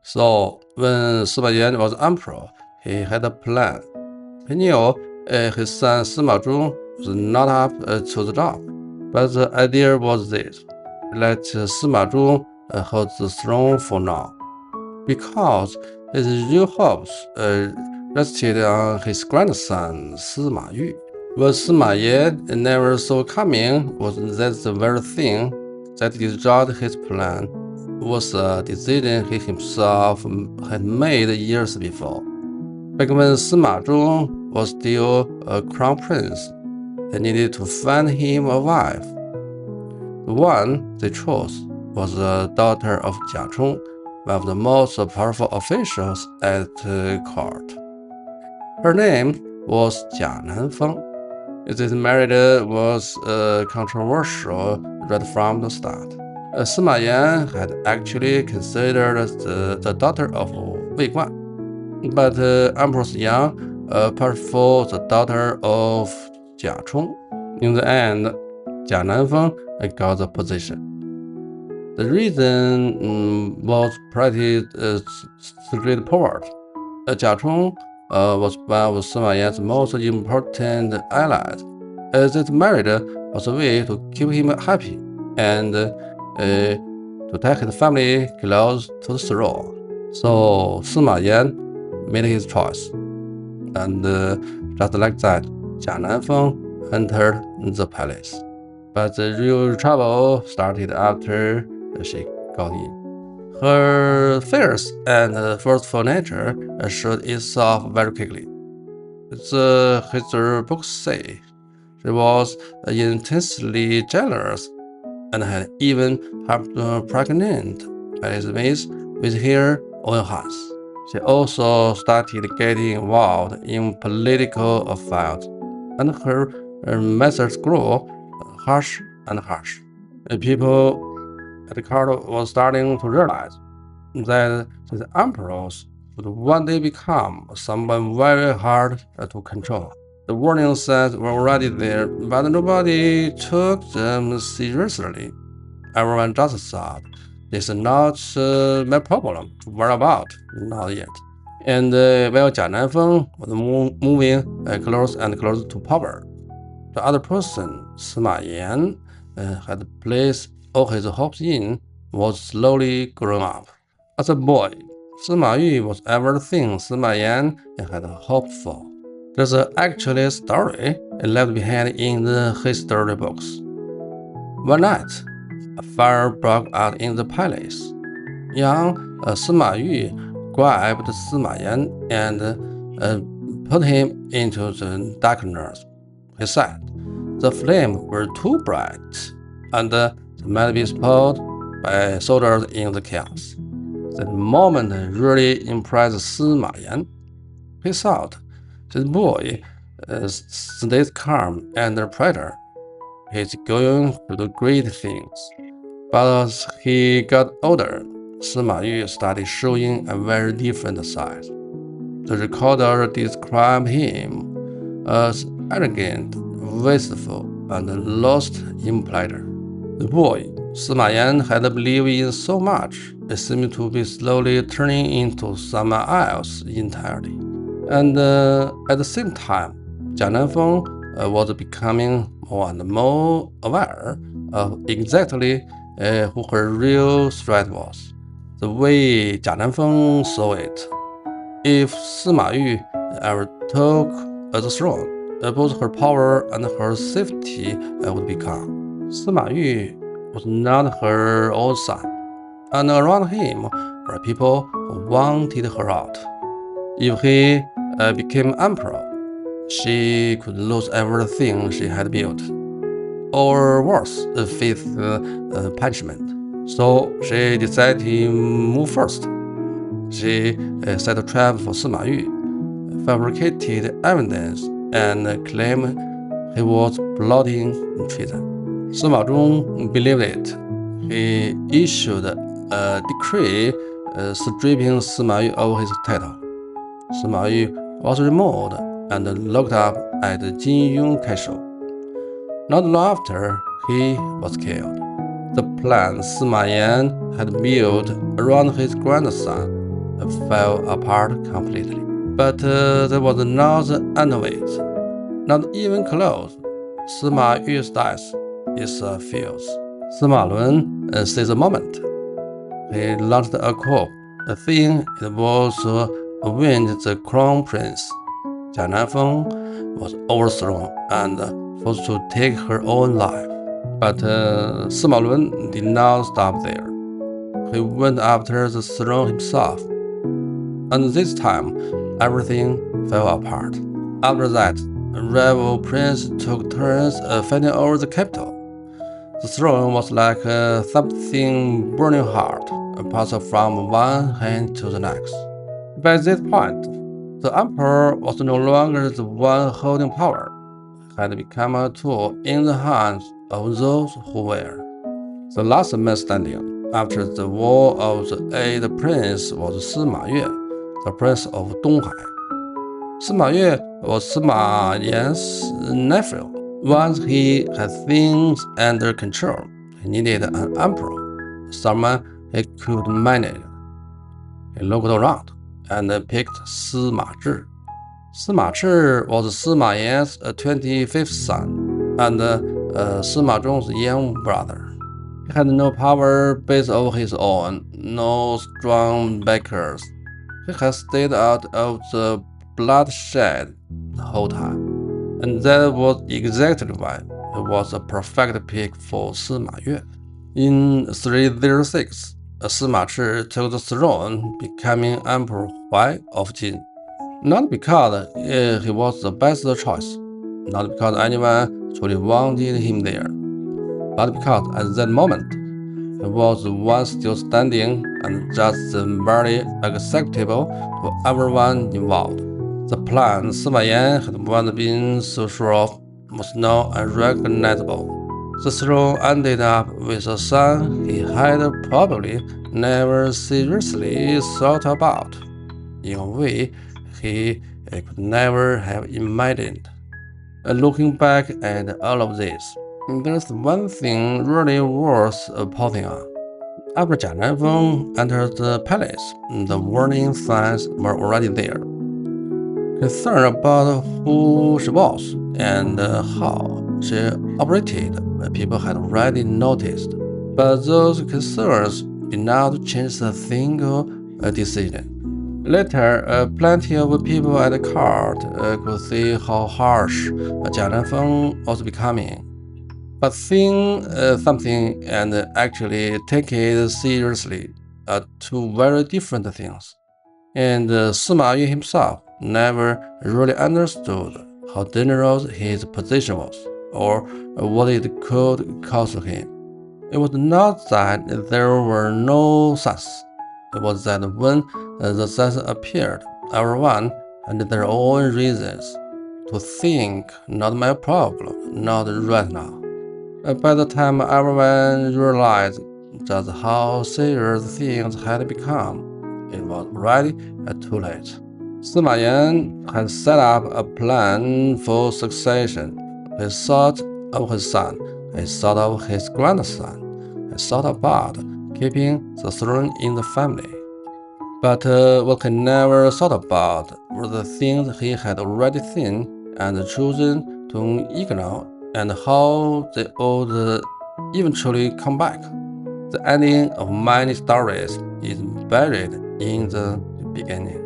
So when Sima Yan was emperor, he had a plan. He knew his son Sima Zhong was not up to the job, but the idea was this: let Sima Zhong hold the throne for now, because his real hopes rested on his grandson Sima Yu. What Sima Yan never saw coming was that the very thing that disrupted his plan was a decision he himself had made years before. Back when Sima Zhong was still a crown prince, they needed to find him a wife. The one they chose was the daughter of Jia Chong, one of the most powerful officials at court. Her name was Jia Nanfeng. This marriage was controversial right from the start. Sima Yan had actually considered the daughter of Wei Guan, but Empress Yang passed for the daughter of Jia Chong. In the end, Jia Nanfeng got the position. The reason was pretty straightforward. Jia Chong was one of Sima Yan's most important allies. This marriage was a way to keep him happy and to take his family close to the throne. So Sima Yan made his choice. And just like that, Jia Nanfeng entered the palace. But the real trouble started after she got in. Her fierce and forceful nature showed itself very quickly. The history books say she was intensely jealous and had even helped pregnant Elizabeth with her own hands. She also started getting involved in political affairs, and her methods grew harsh and harsh. People at the court was starting to realize that the emperors would one day become someone very hard to control. The warning signs were already there, but nobody took them seriously. Everyone just thought, this is not my problem to worry about, not yet. And while Jia Nanfeng was moving closer and closer to power, the other person, Sima Yan, had placed all his hopes in, was slowly growing up. As a boy, Sima Yu was everything Sima Yan had hoped for. There's actually a story left behind in the history books. One night, a fire broke out in the palace. Young Sima Yu grabbed Sima Yan and put him into the darkness. He said, the flames were too bright, and might be spoiled by soldiers in the chaos. That moment really impressed Sima Yan. He thought, this boy stays calm under pressure. He's going to do great things. But as he got older, Sima Yu started showing a very different side. The recorder described him as arrogant, wasteful, and lost in pleasure. The boy Sima Yan had believed in so much, it seemed to be slowly turning into someone else entirely. And at the same time, Jia Nanfeng was becoming more and more aware of exactly who her real threat was. The way Jia Nanfeng saw it, if Sima Yu ever took the throne, both her power and her safety would be gone. Sima Yu was not her own son, and around him were people who wanted her out. If he became emperor, she could lose everything she had built, or worse, face punishment. So she decided to move first. She set a trap for Sima Yu, fabricated evidence, and claimed he was plotting treason. Sima Zhong believed it. He issued a decree stripping Sima Yu of his title. Sima Yu was removed and locked up at Jinyong Castle. Not long after, he was killed. The plan Sima Yan had built around his grandson fell apart completely. But that was not the end of it. Not even close. Sima Yu's death is a fuse. Sima Lun seized the moment. He launched a coup. The thing it was to avenge the crown prince. Nanfeng was overthrown and forced to take her own life. But Sima Lun did not stop there. He went after the throne himself. And this time, everything fell apart. After that, rival princes took turns fighting over the capital. The throne was like something burning hot, passed from one hand to the next. By this point, the emperor was no longer the one holding power. He had become a tool in the hands of those who were. The last man standing after the war of the eight princes was Sima Yu, the prince of Donghai. Sima Yu was Sima Yan's nephew. Once he had things under control, he needed an emperor, someone he could manage. He looked around and picked Sima Zhi. Sima Zhi was Sima Yan's 25th son and Sima Zhong's young brother. He had no power base of his own, no strong backers. He had stayed out of the bloodshed the whole time. And that was exactly why he was a perfect pick for Sima Yue. In 306, Sima Zhi took the throne, becoming Emperor Hui of Jin. Not because he was the best choice, not because anyone truly wanted him there, but because at that moment, he was the one still standing and just barely acceptable to everyone involved. The plan Sima Yan had once been so sure of was now unrecognizable. The throne ended up with a son he had probably never seriously thought about, in a way he could never have imagined. Looking back at all of this, there's one thing really worth pausing on. After Jia Nanfeng entered the palace, the warning signs were already there. Concern about who she was and how she operated, people had already noticed. But those concerns did not change a single decision. Later, plenty of people at the court could see how harsh Jia Nanfeng was becoming. But seeing something and actually take it seriously are two very different things. And Sima Yu himself never really understood how dangerous his position was, or what it could cost him. It was not that there were no signs. It was that when the signs appeared, everyone had their own reasons to think, not my problem, not right now. By the time everyone realized just how serious things had become, it was already too late. Sima Yan had set up a plan for succession. He thought of his son, he thought of his grandson, he thought about keeping the throne in the family. But what he never thought about were the things he had already seen and chosen to ignore, and how they would eventually come back. The ending of many stories is buried in the beginning.